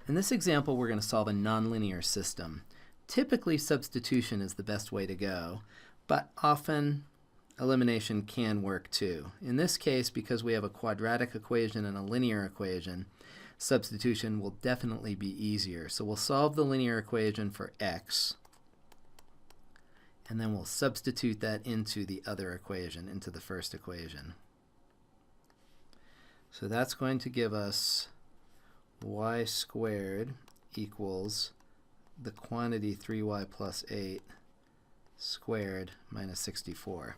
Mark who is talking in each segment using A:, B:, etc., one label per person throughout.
A: In this example, we're going to solve a nonlinear system. Typically, substitution is the best way to go, but often elimination can work too. In this case, because we have a quadratic equation and a linear equation, substitution will definitely be easier. So we'll solve the linear equation for x, and then we'll substitute that into the other equation, into the first equation. So that's going to give us y squared equals the quantity 3y plus 8 squared minus 64.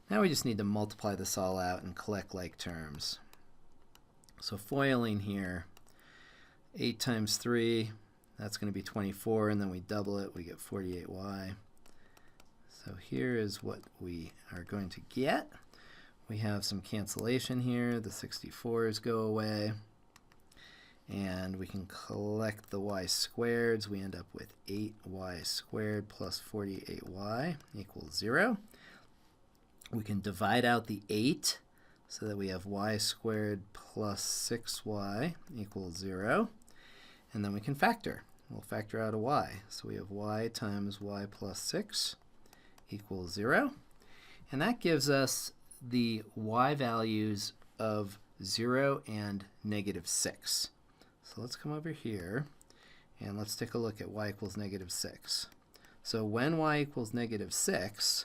A: Now we just need to multiply this all out and collect like terms. So foiling here, 8 times 3, that's going to be 24, and then we double it, we get 48y. So here is what we are going to get. We have some cancellation here. The 64's go away. And we can collect the y squareds. We end up with 8y squared plus 48y equals 0. We can divide out the 8 so that we have y squared plus 6y equals 0. And then we can factor. We'll factor out a y. So we have y times y plus 6 equals 0. And that gives us the y values of 0 and negative 6. So let's come over here and let's take a look at y equals negative 6. So when y equals negative 6,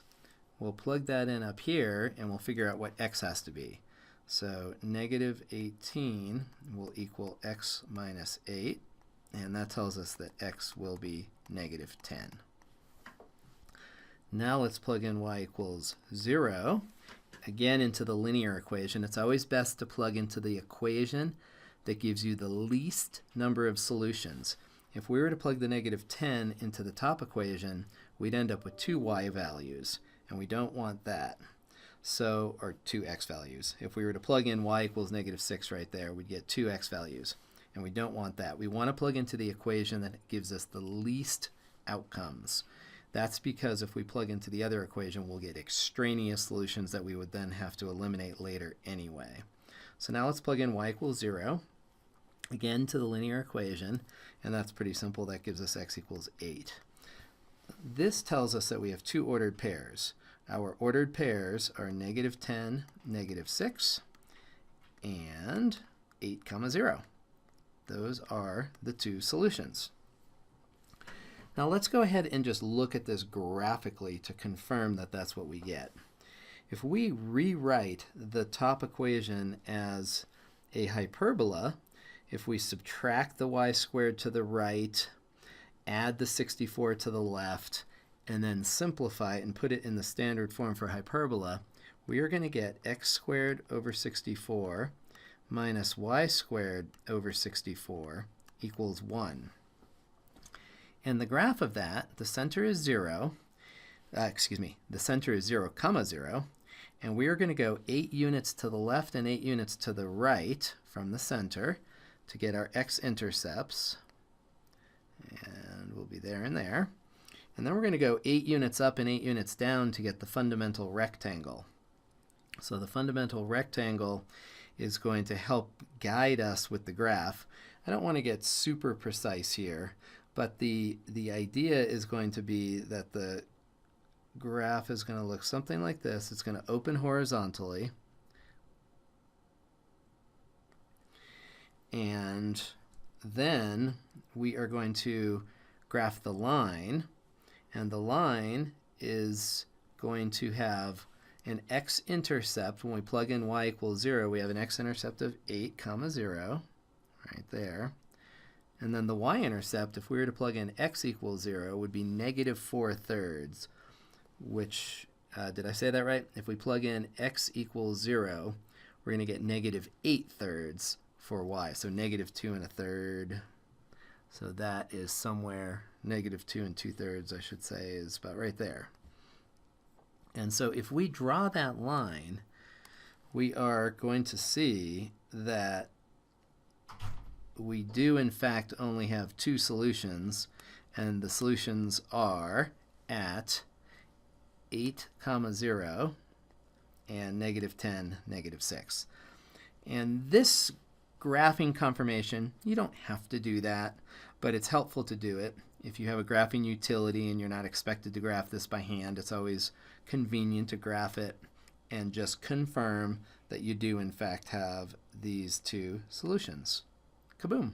A: we'll plug that in up here and we'll figure out what x has to be. So negative 18 will equal x minus 8, and that tells us that x will be negative 10. Now let's plug in y equals 0, again into the linear equation. It's always best to plug into the equation that gives you the least number of solutions. If we were to plug the negative 10 into the top equation, we'd end up with 2 y values, and we don't want that. So, or 2 x values. If we were to plug in y equals negative 6 right there, we'd get 2 x values, and we don't want that. We want to plug into the equation that gives us the least outcomes. That's because if we plug into the other equation, we'll get extraneous solutions that we would then have to eliminate later anyway. So now let's plug in y equals 0, again to the linear equation, and that's pretty simple. That gives us x equals 8. This tells us that we have 2 ordered pairs. Our ordered pairs are negative 10, negative 6, and 8, 0. Those are the 2 solutions. Now let's go ahead and just look at this graphically to confirm that that's what we get. If we rewrite the top equation as a hyperbola, if we subtract the y squared to the right, add the 64 to the left, and then simplify it and put it in the standard form for hyperbola, we are going to get x squared over 64 minus y squared over 64 equals 1. And the graph of that, the center is 0, the center is 0, 0, and we are going to go 8 units to the left and 8 units to the right from the center to get our x-intercepts, and we'll be there and there. And then we're going to go 8 units up and 8 units down to get the fundamental rectangle. So the fundamental rectangle is going to help guide us with the graph. I don't want to get super precise here, but the idea is going to be that the graph is going to look something like this. It's going to open horizontally, and then we are going to graph the line, and the line is going to have an x-intercept. When we plug in y equals 0, we have an x-intercept of 8, 0, right there. And then the y-intercept, if we were to plug in x equals 0, would be negative 4/3, which, did I say that right? If we plug in x equals 0, we're going to get negative 8/3 for y, so negative 2 1/3. So that is somewhere, negative 2 2/3, I should say, is about right there. And so if we draw that line, we are going to see that we do in fact only have 2 solutions, and the solutions are at 8, 0 and negative 10, negative 6. And this graphing confirmation, you don't have to do that, but it's helpful to do it. If you have a graphing utility and you're not expected to graph this by hand, it's always convenient to graph it and just confirm that you do in fact have these two solutions. Kaboom!